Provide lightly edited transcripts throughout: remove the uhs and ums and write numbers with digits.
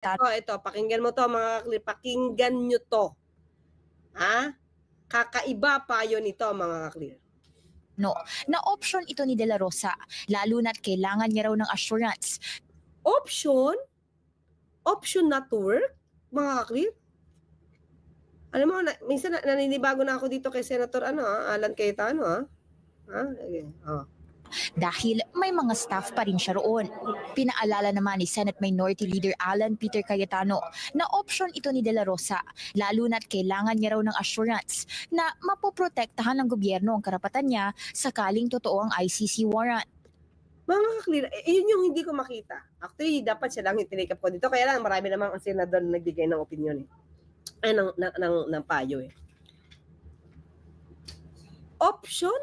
Ito, pakinggan mo to mga kaklir. Pakinggan nyo to. Ha? Kakaiba pa yun ito mga kaklir. No, na option ito ni De La Rosa, lalo na't kailangan niya raw ng assurance. Option? Option not to work? Mga kaklir? Alam mo, minsan naninibago na ako dito kay Senator Alan Cayetano. Okay. Dahil may mga staff pa rin siya roon. Pinaalala naman ni Senate Minority Leader Alan Peter Cayetano na option ito ni De La Rosa, lalo na't kailangan niya raw ng assurance na mapoprotektahan ng gobyerno ang karapatan niya sakaling totoo ang ICC warrant. Mga kaklir, yun yung hindi ko makita. Actually, dapat siya lang yung tinake up ko dito. Kaya lang, marami namang ang senador na nagbigay ng opinion ng payo Option?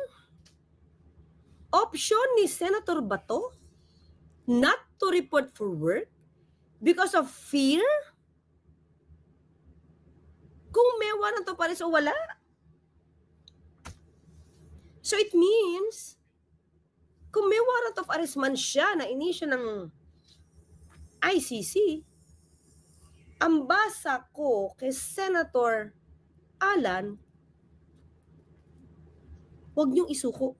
Option ni Senator Bato not to report for work because of fear? Kung may warrant of arrest o wala? So it means, kung may warrant of arrest man siya na inisyo ng ICC, ang basa ko kay Senator Alan, huwag niyong isuko.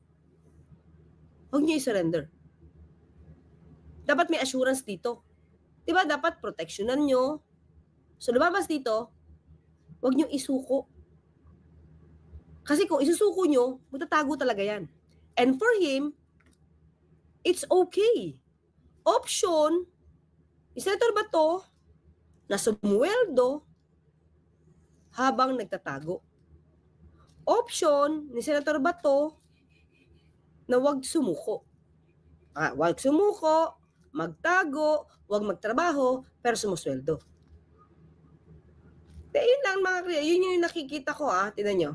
Huwag niyo i-surrender. Dapat may assurance dito. Diba? Dapat protectionan nyo. So, lumabas dito, huwag niyo isuko. Kasi kung isusuko nyo, matatago talaga yan. And for him, it's okay. Option, ni Senator Bato, na sumuweldo habang nagtatago. Option, ni Senator Bato, na wag sumuko. Wag sumuko, magtago, wag magtrabaho, pero sumusweldo. Yun lang mga kriya, yun yung nakikita ko tingnan nyo.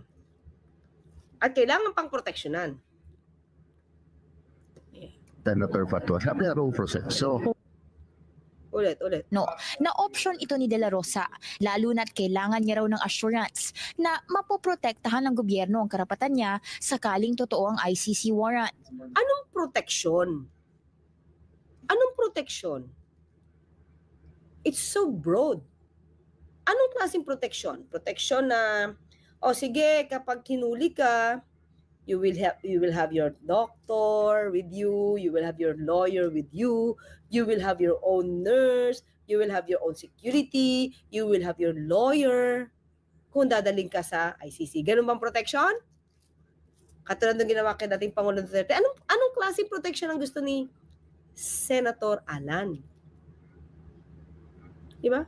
At kailangan pang proteksyonan. Senator Bato, sabi na role process. So, Ulit. No, na option ito ni De La Rosa, lalo na't kailangan niya raw ng assurance na mapoprotektahan ng gobyerno ang karapatan niya sakaling totoo ang ICC warrant. Anong proteksyon? Anong proteksyon? It's so broad. Anong klaseng proteksyon? Proteksyon na, sige, kapag kinuli ka, you will have your doctor with you, you will have your lawyer with you, you will have your own nurse, you will have your own security, you will have your lawyer kung dadaling ka sa ICC. Ganun bang protection? Katulad ng ginawa kay dating Pangulong Duterte. Anong klaseng protection ang gusto ni Senator Alan? Diba?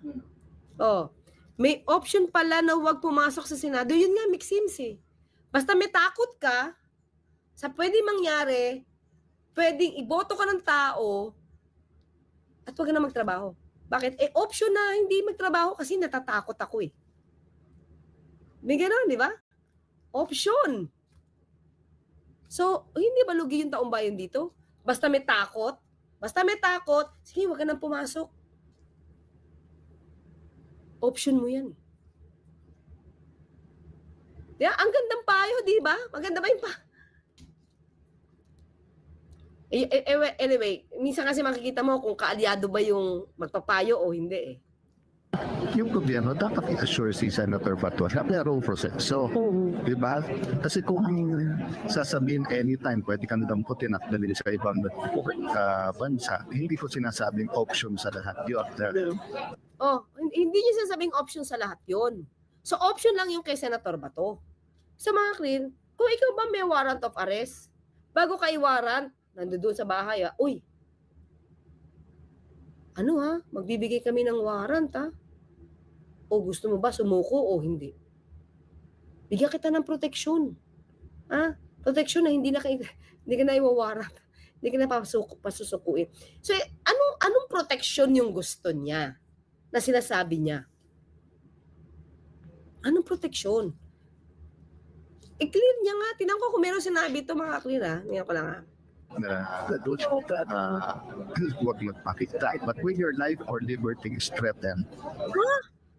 May option pala na huwag pumasok sa Senado. Yun nga, Mixims Basta may takot ka sa pwedeng mangyari, pwedeng iboto ka ng tao at huwag na magtrabaho. Bakit? Option na hindi magtrabaho kasi natatakot ako May gano'n, di ba? Option. So, hindi ba lugi yung taong bayan dito? Basta may takot, sige, huwag ka nang pumasok. Option mo yan ang gandang payo, di ba? Maganda ba yung Anyway, minsan kasi makikita mo kung kaalyado ba yung magpapayo o hindi yung gobyerno dapat i-assure si Senator Bato sabi na role process. So, di ba? Kasi kung sasabihin anytime pwede ka nadamputin at dalhin sa ibang bansa, hindi ko sinasabing option sa lahat yun. Hindi niya sasabing option sa lahat yun. So, option lang yung kay Senator Bato. Sa mga clear, kung ikaw ba may warrant of arrest, bago ka i-warrant, nandoon sa bahay, magbibigay kami ng warrant, O gusto mo ba sumuko o hindi? Bigyan kita ng proteksyon. Proteksyon na hindi ka na i-warrant. Hindi ka na pasusukuin. So, anong proteksyon yung gusto niya na sinasabi niya? Anong proteksyon? I-clear niya nga. Tinan ko kung meron sinabi ito mga clear Tingnan ko lang Huwag magpakita. But when your life or liberty is threatened.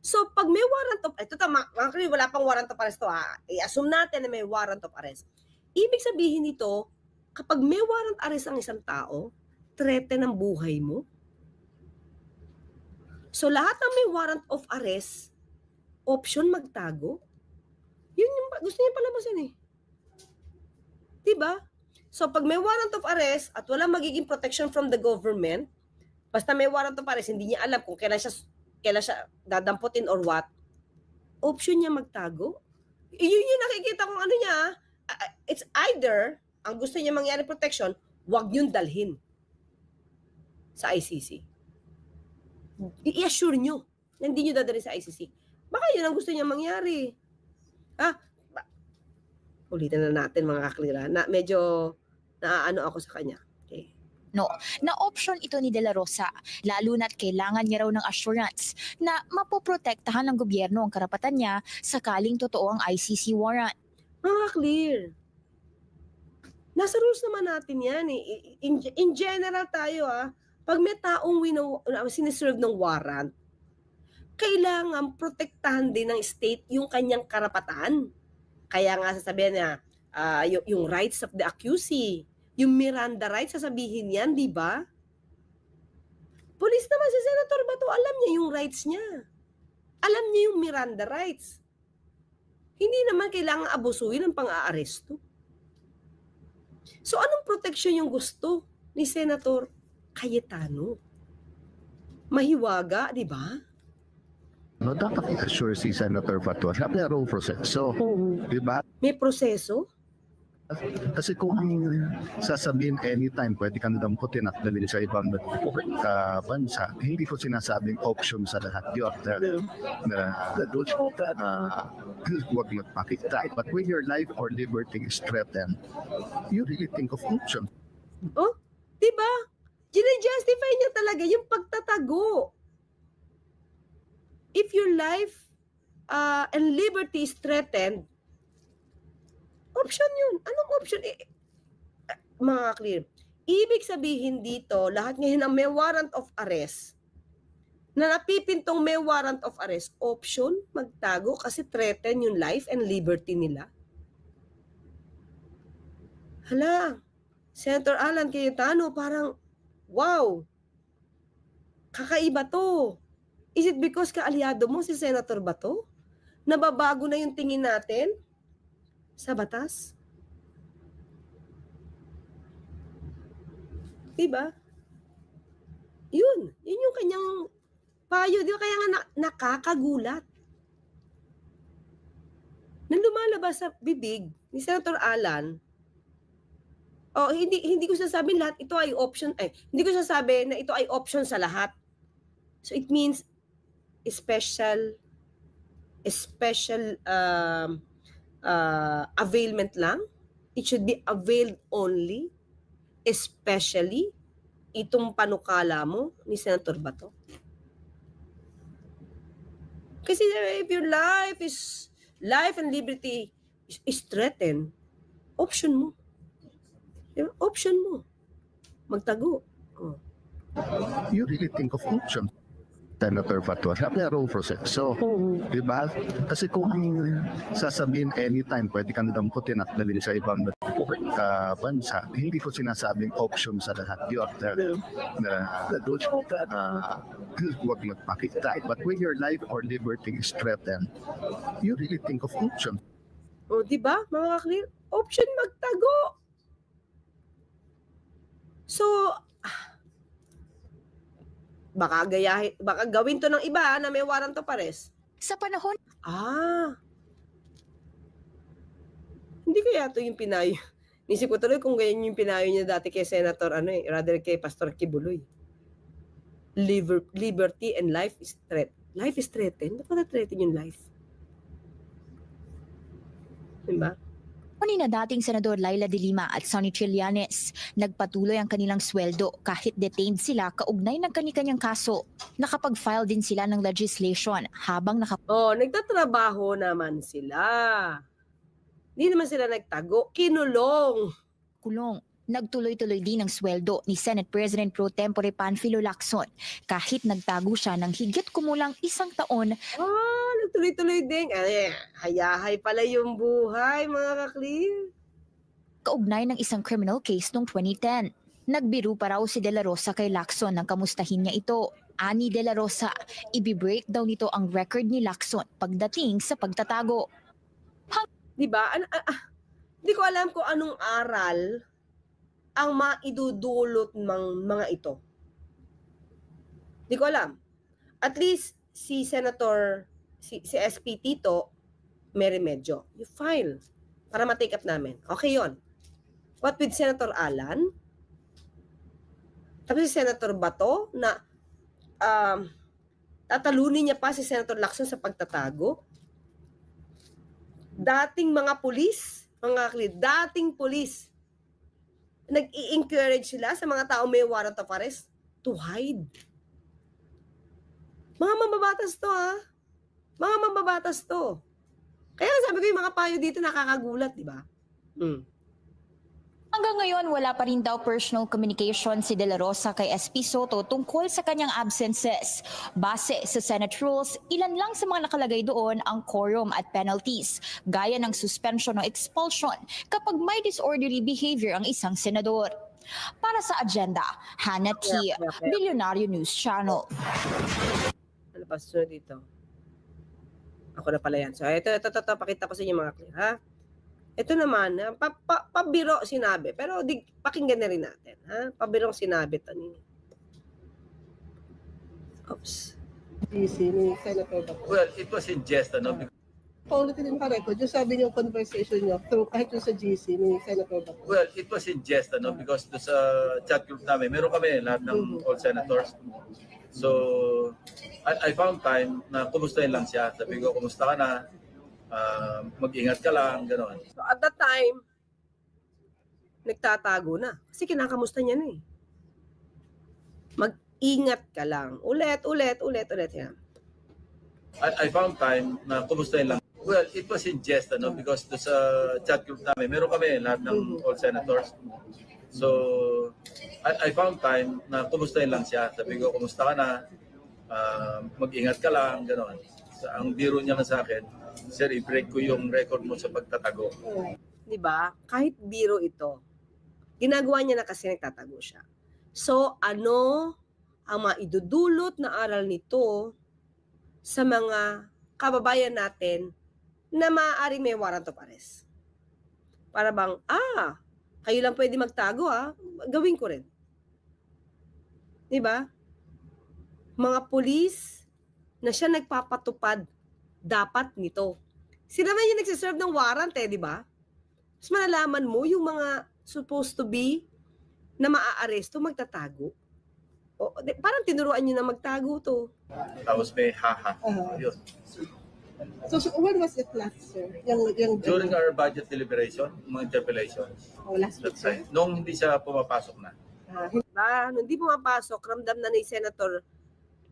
So, pag may warrant of arrest, mga clear, wala pang warrant of arrest I-assume natin na may warrant of arrest. Ibig sabihin nito, kapag may warrant arrest ang isang tao, threaten ang buhay mo. So lahat ng may warrant of arrest, option magtago. Yun yung gusto niya palabasin eh. Diba? So pag may warrant of arrest at walang magiging protection from the government, basta may warrant of arrest, hindi niya alam kung kailan siya dadamputin or what, option niya magtago. Yun yung nakikita kong ano niya, it's either, ang gusto niya mangyari protection, wag yun dalhin sa ICC. I-assure nyo na hindi nyo dadalhin sa ICC. Baka yun ang gusto niya mangyari. Ulitin na natin mga kaklira, na medyo naaano ako sa kanya. Okay. No, na option ito ni De La Rosa, lalo na't kailangan niya raw ng assurance na mapoprotektahan ng gobyerno ang karapatan niya sakaling totoo ang ICC warrant. Mga clear. Nasa rules naman natin yan eh. In general tayo pag may taong siniserve ng warrant, kailangan protektahan din ng state yung kanyang karapatan. Kaya nga sasabihin niya, yung rights of the accusee, yung Miranda rights, sasabihin yan, di ba? Police naman si Senator Bato, alam niya yung rights niya. Alam niya yung Miranda rights. Hindi naman kailangan abusuin ng pang-aaresto. So anong protection yung gusto ni Senator Cayetano? Mahiwaga, di ba? No, dapat i-assure si Senator Bato na may role process. So, di ba? May proseso? Kasi kung sasabihin anytime, pwede kang damputin at dalhin sa ibang bansa, hindi ko sinasabing option sa lahat yun. Huwag magpakita. But when your life or liberty is threatened, you really think of option. Oh, di ba? Gina-justify niya talaga yung pagtatago. If your life and liberty is threatened, option yun. Anong option? Mga clear. Ibig sabihin dito, lahat ngayon ang may warrant of arrest, na napipintong may warrant of arrest, option, magtago kasi threaten yung life and liberty nila. Hala, Senator Alan Cayetano, parang, wow, kakaiba to. Is it because kaalyado mo si Senator Bato? Nababago na yung tingin natin sa batas? Diba? Yun yung kanyang payo. Di ba kaya nga nakakagulat? Nang lumalabas sa bibig ni Senator Alan, hindi ko sasabihin lahat ito ay option, hindi ko sasabihin na ito ay option sa lahat. So it means special availment lang. It should be availed only, especially itong panukala mo ni Senator Bato. Kasi if your life and liberty is threatened, option mo. Option mo. Magtago. Oh. You really think of option. Senator Bato, may role process. So, di ba? Kasi kung sasabihin anytime, pwede kang damputin at dalhin sa ibang bansa, hindi ko sinasabing option sa lahat yun. Huwag magpakita. But when your life or liberty is threatened, you really think of option. O, di ba? Mga clear, option magtago. So, baka gawin to ng iba na may warrant of arrest. Sa panahon, hindi kaya to yung pinayo. Nisip ko tuloy kung ganyan yung pinayo niya dati kay Senator, rather kay Pastor Kibuloy. Liberty and life is threatened. Life is threatened? Dapat na-threaten yung life. Diba? ni na dating Senador Laila de Lima at Sonny Trillanes, nagpatuloy ang kanilang sweldo kahit detained sila kaugnay ng kani-kanyang kaso. Nakapag-file din sila ng legislation habang nagtatrabaho naman sila. Hindi naman sila nagtago, kinulong. Nagtuloy-tuloy din ang sweldo ni Senate President Pro Tempore Panfilo Lacson kahit nagtago siya ng higit kumulang 1 taon. Nagtuloy-tuloy din. Hayahay pala yung buhay, mga kaklir. Kaugnay ng isang criminal case noong 2010. Nagbiro pa raw si De La Rosa kay Lacson nang kamustahin niya ito. Ani De La Rosa, i-break daw nito ang record ni Lacson pagdating sa pagtatago. Di ba? Hindi ko alam kung anong aral ang maidudulot ng mga ito. Di ko alam. At least si Senator, si SP Tito, may remedyo. You file para ma-take up namin. Okay yon. What with Senator Alan? Tapos si Senator Bato na tatalunin niya pa si Senator Lacson sa pagtatago. Dating mga pulis, dating pulis, nag-i-encourage sila sa mga tao may warrant of arrest to hide. Mga mambabatas to, ha? Mga mambabatas to. Kaya sabi ko yung mga payo dito nakakagulat, di ba? Hanggang ngayon, wala pa rin daw personal communication si De La Rosa kay SP Soto tungkol sa kanyang absences. Base sa Senate rules, ilan lang sa mga nakalagay doon ang quorum at penalties, gaya ng suspension o expulsion kapag may disorderly behavior ang isang senador. Para sa agenda, Hannah T., Billionario News Channel. Ano pa sunod dito? Ako na pala yan. So, ito, pakita ko sa inyo mga clear, ha? Ito naman, pabiro sinabi. Pero pakinggan na rin natin. Ha? Pabirong sinabi ito ni. Oops. GC ni Senator Bato. Well, it was in jest, ano? Paulitin yung record, yung sabi niyo conversation niyo, through kahit yung sa GC ni Senator Bato. Well, it was in jest, ano? Because do sa chat group namin, meron kami lahat ng all senators. So, I found time na kumustahin lang siya. Sabi ko, kumusta ka na? Mag-ingat ka lang, gano'n. So at that time, nagtatago na. Kasi kinakamusta niya na eh. Mag-ingat ka lang. Ulit. Yan. I found time na kumustahin lang. Well, it was in jest, ano? Because do sa chat group namin, meron kami lahat ng all senators. So, I found time na kumustahin lang siya. Sabi ko, kumusta ka na? Mag-ingat ka lang, gano'n. So, ang biro niya sa akin, sir, i-break ko yung record mo sa pagtatago. Di ba? Kahit biro ito, ginagawa niya na kasi nagtatago siya. So, ano ang maidudulot na aral nito sa mga kababayan natin na maaaring may warrant of arrest? Para bang, kayo lang pwede magtago, gawin ko rin. Di ba? Mga pulis na siya nagpapatupad dapat nito. Sila man yung nagsiserve ng warrant di ba? Mas malalaman mo yung mga supposed to be na maa-aresto, magtatago. Parang tinuruan nyo na magtago to. Tapos may haha. Yun. So when was it last, sir? During our budget deliberation, mga interpellations. Last week, sir? Nung hindi siya pumapasok na. Diba? Nung hindi pumapasok, ramdam na ni Senator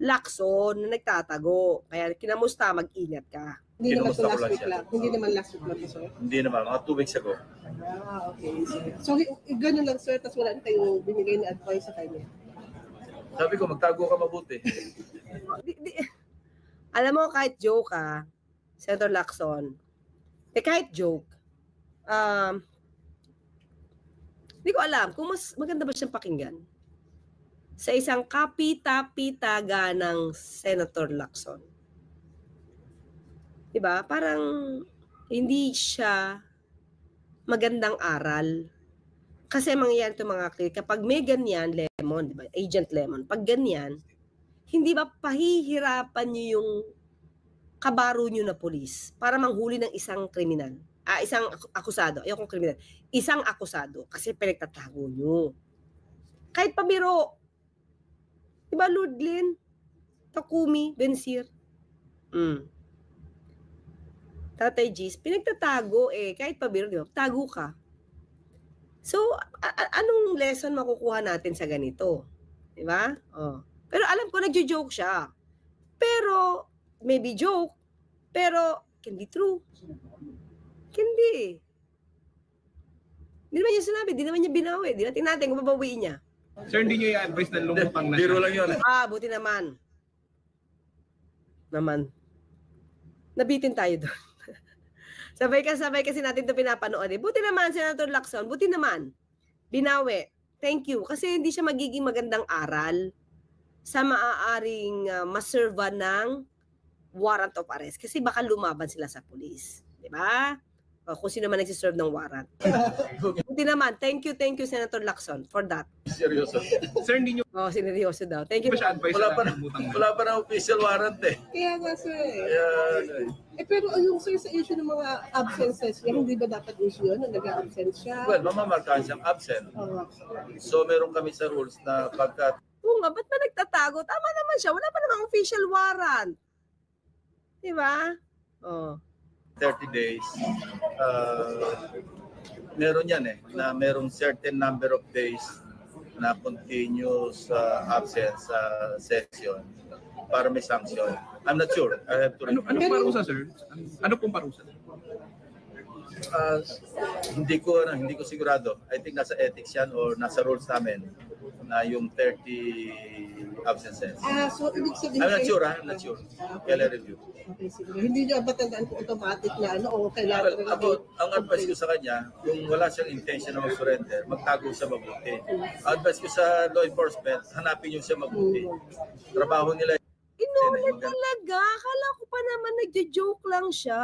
Lacson na nagtatago. Kaya kinamusta, mag-ingat ka. Hindi naman Kinamusta ko last lang week siya. lang. Hindi naman last week lang, sir. Hindi naman, mga 2 weeks ago. Okay, sir. So ganun lang, sir, tapos wala na kayong binigay na advice sa kanya. Sabi ko, magtago ka mabuti. Alam mo, kahit joke Senator Lacson, kahit joke, hindi ko alam kung mas maganda ba siyang pakinggan sa isang kapita-pitaga ng Senator Lacson. Diba? Parang hindi siya magandang aral. Kasi mangyayari ito mga clear, kapag may ganyan, Lemon, diba? Agent Lemon, pag ganyan, hindi ba pahihirapan niyo yung kabaro niyo na pulis para manghuli ng isang kriminal? Isang akusado. Ayokong kriminal. Isang akusado kasi pinagtatago niyo. Kahit pabiro. Diba, Lord Glenn? Takumi, Bensir. Tatay Gis, pinagtatago kahit pabiro, diba? Tago ka. So, anong lesson makukuha natin sa ganito? Diba? Pero alam ko, nagjo-joke siya. Pero, maybe joke, pero can be true. Can be. Hindi naman niya sinabi, di naman niya binawi. Di natin natin kung babawiin niya. Sir, hindi niyo i-advise na lumutang na Biro lang yun. Buti naman. Nabitin tayo doon. sabay kasi natin ito pinapanood. Buti naman, Senator Lacson, buti naman. Binawi. Thank you. Kasi hindi siya magiging magandang aral sa maaaring maserva ng warrant of arrest kasi baka lumaban sila sa police, di ba? O, kung sino man nagsiserve ng warrant. Buti naman. Thank you, Senator Lacson, for that. Seryoso. Sir, hindi nyo Oh, sineryoso daw. Thank you. ba siya advice Wala pa na na, butang na? wala pa na official warrant eh. Kaya nga sir. Kaya, Pero yung sir sa issue ng mga absences niya, hindi ba dapat issue yun na nag-absent siya? well, mamamarkahan siyang absent. Oo. So, meron kami sa rules na pagka Oo nga, ba't ba nagtatago? Tama naman siya. Wala pa namang official warrant. Di ba? Oh. 30 days, meron yan na merong certain number of days na continuous absence sa session para may sanction. I'm not sure. I have to Ano parusa, sir? Ano pong parusa? hindi ko sigurado. I think nasa ethics yan or nasa rules namin na yung 30 absences. So ibig sabihin... I'm not sure. Kailan review. Okay, siguro. Hindi nyo ba tandaan kung automatic na o kailangan... Well, ako, ang advice ko sa kanya, kung wala siyang intention na mag-surrender, magtago siya mabuti. Advice ko sa law enforcement, hanapin niyo siya mabuti. Trabaho nila. Inulit talaga. Akala ko pa naman nagjo-joke lang siya.